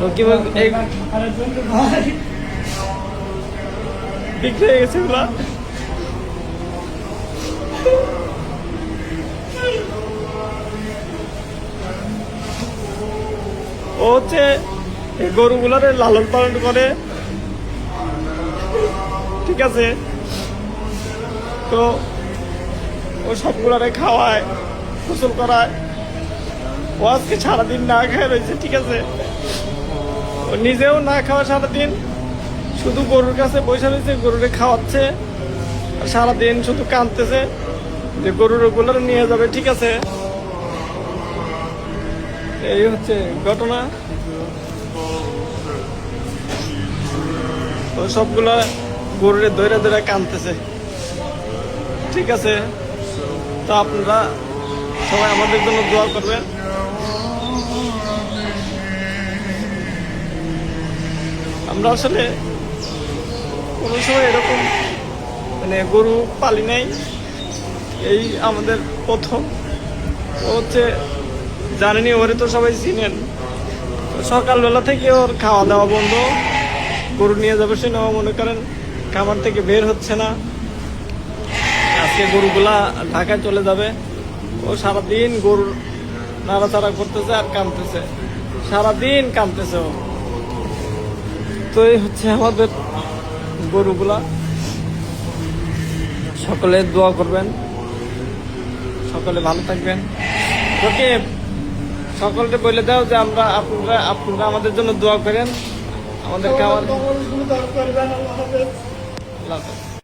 রকিব এই বিক্রি হয়ে গেছে ওগুলা। ও হচ্ছে এই গরুগুলার লালন পালন করে, ঠিক আছে। তো ও সবগুলারে খাওয়ায়, গোসল করায়। ও আজকে সারাদিন না খেয়ে রয়েছে, ঠিক আছে। ও নিজেও না খাওয়া সারাদিন, শুধু গরুর কাছে বসে রয়েছে, গরুরে খাওয়াচ্ছে। আর সারাদিন শুধু কাঁদতেছে যে গরুর ওগুলারে নিয়ে যাবে, ঠিক আছে। এই হচ্ছে ঘটনা। ও সবগুলা গরুরে দৈরা দৈরা কাঁদতেছে, ঠিক আছে। তো আপনারা সবাই আমাদের জন্য দোয়া করবেন। আমরা আসলে কোনো সময় এরকম মানে গরু পালি নাই, এই আমাদের প্রথম। ও হচ্ছে জানেনি, ওরে তো সবাই চিনেন। সকালবেলা থেকে ওর খাওয়া দাওয়া বন্ধ, গরু নিয়ে যাবে সে নেওয়া, মনে করেন খাবার থেকে বের হচ্ছে না। আজকে গরুগুলা ঢাকায় চলে যাবে। ও সারাদিন গরু নাড়াচাড়া করতেছে আর কাঁদতেছে, সারাদিন কাঁদতেছে ও। তো এই হচ্ছে আমাদের গরুগুলা। সকলে দোয়া করবেন, সকলে ভালো থাকবেন। ওকে সকলকে বলে দাও যে আপনারা আমাদের জন্য দোয়া করেন, আমাদের খাবার। আল্লাহ হাফেজ।